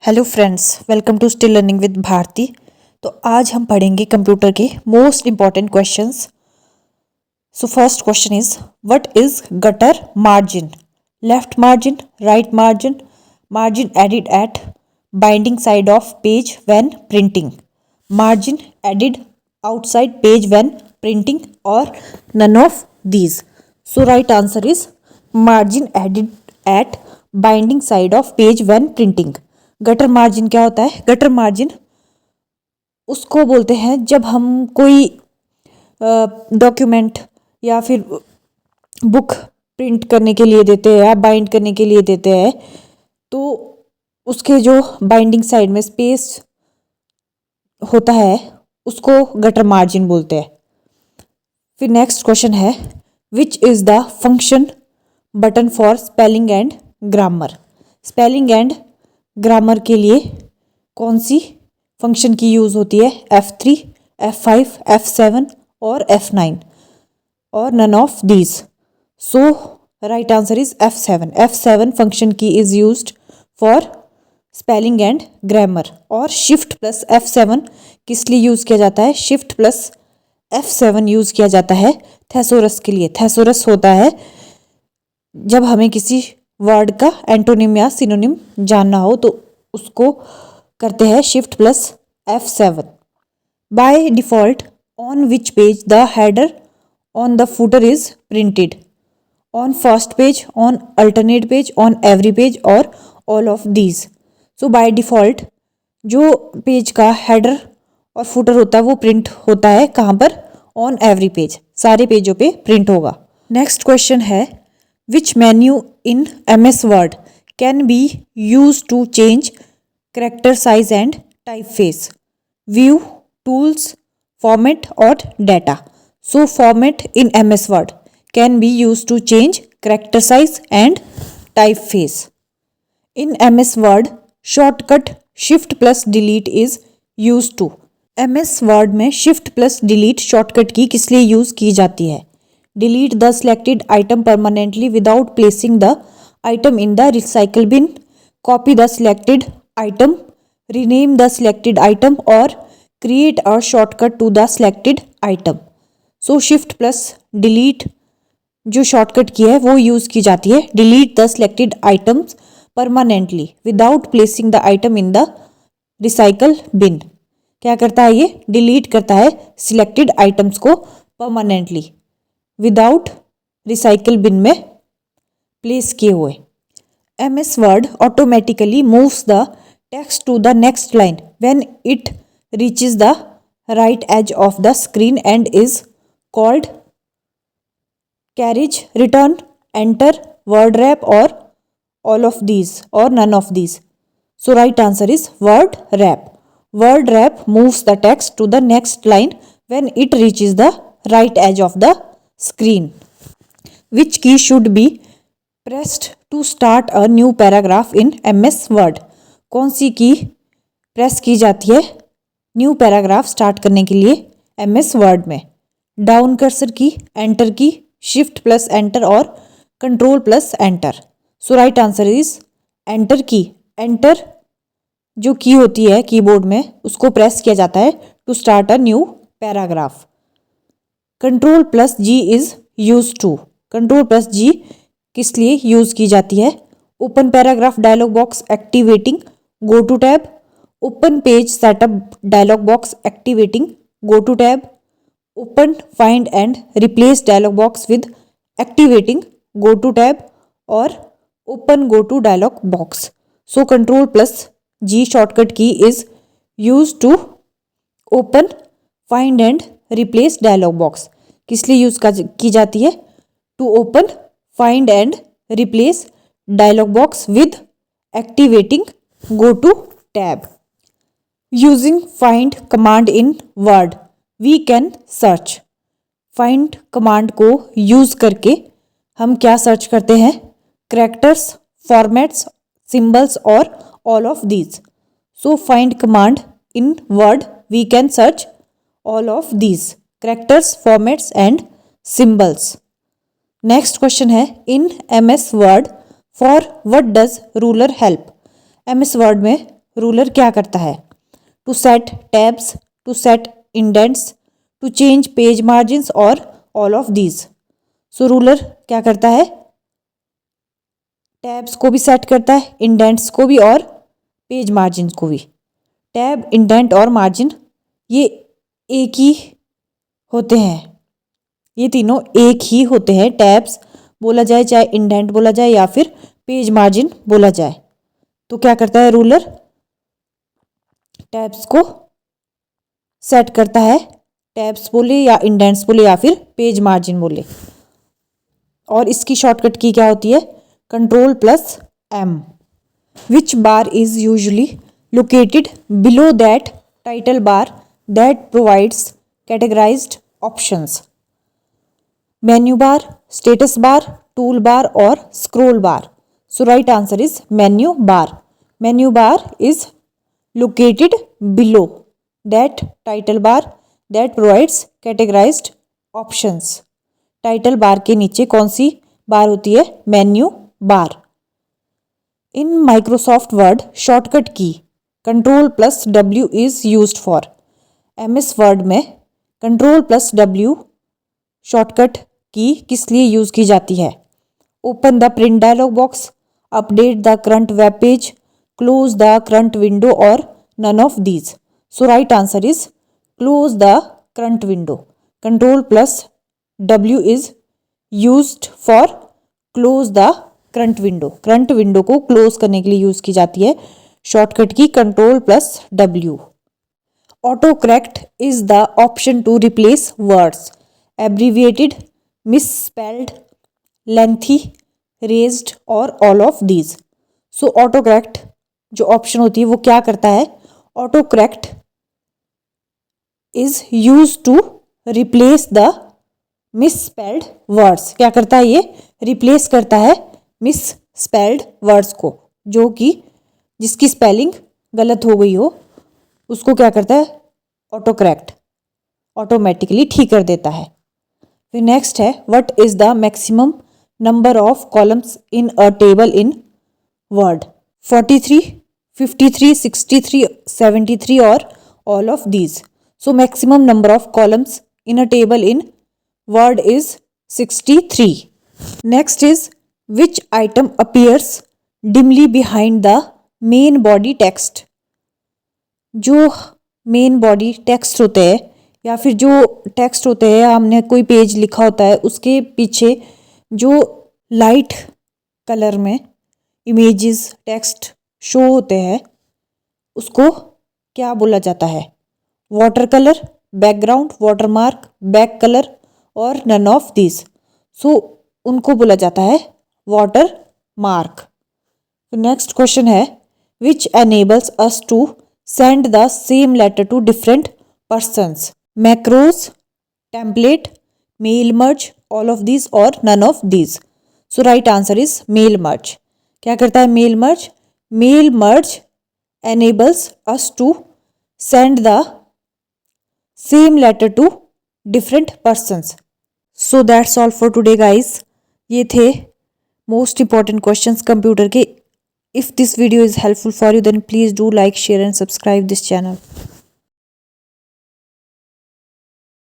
Hello friends, welcome to still learning with Bharti. तो आज हम पढ़ेंगे कंप्यूटर के most important questions. So first question is what is gutter margin? Left margin, right margin, margin added at binding side of page when printing, margin added outside page when printing, or none of these. So right answer is margin added at binding side of page when printing. Gutter margin क्या होता है? Gutter margin उसको बोलते हैं जब हम कोई document या फिर बुक प्रिंट करने के लिए देते हैं या बाइंड करने के लिए देते हैं, तो उसके जो बाइंडिंग साइड में स्पेस होता है उसको गटर मार्जिन बोलते हैं। फिर नेक्स्ट क्वेश्चन है which is the function button for spelling and grammar? Spelling and grammar के लिए कौन सी फंक्शन की यूज़ होती है? F3, F5, F7 और F9, और none of these. So right answer is F7. F7 function key is used for spelling and grammar. और shift plus F7 किस लिए यूज़ किया जाता है? शिफ्ट प्लस F7 यूज़ किया जाता है थेसोरस के लिए। थेसोरस होता है जब हमें किसी वर्ड का एंटोनिम या सिनोनिम जानना हो तो उसको करते हैं shift plus F7। By default on which page the header on the footer is printed? On first page, on alternate page, on every page और all of these. So by default जो page का header और footer होता है वो print होता है कहाँ पर? ऑन एवरी पेज, सारे पेजों पे प्रिंट होगा। नेक्स्ट क्वेश्चन है which menu in MS word can be use to change character size and typeface? View, tools, format और data. So format in MS word can be use to change character size and typeface. In MS word shortcut shift plus delete is use to. MS word में shift plus delete shortcut key किस लिए use की जाती है? Delete the selected item permanently without placing the item in the recycle bin, copy the selected item, rename the selected item और create a shortcut to the selected item. So shift plus delete जो shortcut key है वो use की जाती है delete the selected items permanently without placing the item in the recycle bin. क्या करता है ये? डिलीट करता है सिलेक्टेड आइटम्स को परमानेंटली विदाउट रिसाइकल बिन में प्लेस किए हुए। MS word automatically moves the text to the next line when it reaches the right edge of the screen and is called carriage, return, enter, word wrap और all of these और none of these. So right answer is word wrap. Word wrap moves the text to the next line when it reaches the right edge of the screen. Which key should be pressed to start a new paragraph in MS Word? कौन सी की press की जाती है new paragraph start करने के लिए MS Word में? Down cursor की, एंटर की, शिफ्ट प्लस एंटर और control plus enter. So right answer is enter की। एंटर जो की होती है कीबोर्ड में उसको प्रेस किया जाता है to start a new paragraph. Control plus G is use to. Control plus G किस लिए यूज की जाती है? Open paragraph dialog box activating, go to tab, open page setup dialog box activating, go to tab, open find and replace dialog box with activating, go to tab और open go to dialog box. So control plus G shortcut key is used to open, find and replace dialog box. किस लिए use की जाती है? To open, find and replace dialog box with activating go to tab. Using find command in Word, we can search. Find command को use करके हम क्या search करते हैं? Characters, formats, symbols और all of these. So find command in Word we can search all of these characters, formats and symbols. Next question है in MS Word for what does ruler help? MS Word में ruler क्या करता है? To set tabs, to set indents, to change page margins और all of these. So ruler क्या करता है? Tabs को भी सेट करता है, इंडेंट्स को भी और पेज मार्जिन को भी। टैब, इंडेंट और मार्जिन ये एक ही होते हैं, ये तीनों एक ही होते हैं। टैब्स बोला जाए, चाहे इंडेंट बोला जाए या फिर पेज मार्जिन बोला जाए। तो क्या करता है रूलर? टैब्स को सेट करता है, टैब्स बोले या इंडेंट्स बोले या फिर पेज मार्जिन बोले। और इसकी शॉर्टकट की क्या होती है? Control plus M. Which bar is usually located below that title bar that provides categorized options? Menu bar, status bar, tool bar और scroll bar. So right answer is menu bar. Menu bar is located below that title bar that provides categorized options। Title bar के नीचे कौन सी bar होती है? Menu bar. In Microsoft Word shortcut key control plus W is used for. MS word में control plus W shortcut key किस लिए use की जाती है? Open the print dialogue box, update the current web page, close the current window or none of these। So right answer is close the current window। Control plus W is used for close the current window। current window को close करने के लिए use की जाती है shortcut की Control plus W। Autocorrect is the option to replace words abbreviated, misspelled, lengthy, raised or all of these। So autocorrect जो option होती है वो क्या करता है? Autocorrect is use to replace the misspelled words. क्या करता है ये? रिप्लेस करता है मिसस्पेल्ड वर्ड्स को, जो कि जिसकी स्पेलिंग गलत हो गई हो उसको क्या करता है? ऑटो करेक्ट ऑटोमेटिकली ठीक कर देता है। फिर नेक्स्ट है, what is the maximum number of columns in a table in word? 43, 53, 63, 73 or all of these। So maximum number of columns in a table in Word is 63। Next is, which item appears dimly behind the main body text? जो main body text होते हैं या फिर जो text होते हैं, हमने कोई पेज लिखा होता है उसके पीछे जो लाइट कलर में इमेजेस टेक्स्ट शो होते हैं उसको क्या बोला जाता है? Water colour, background, watermark, back colour और नन ऑफ दिस। सो उनको बोला जाता है वाटर मार्क। नेक्स्ट क्वेश्चन है, which enables us to send the same letter to different persons? Macros, template, mail merge, all of this और none of this. So right answer is mail merge. क्या करता है mail merge? Mail merge enables us to send the same letter to different persons। So that's all for today guys। ये थे most important questions computer के। If this video is helpful for you then please do like, share and subscribe this channel।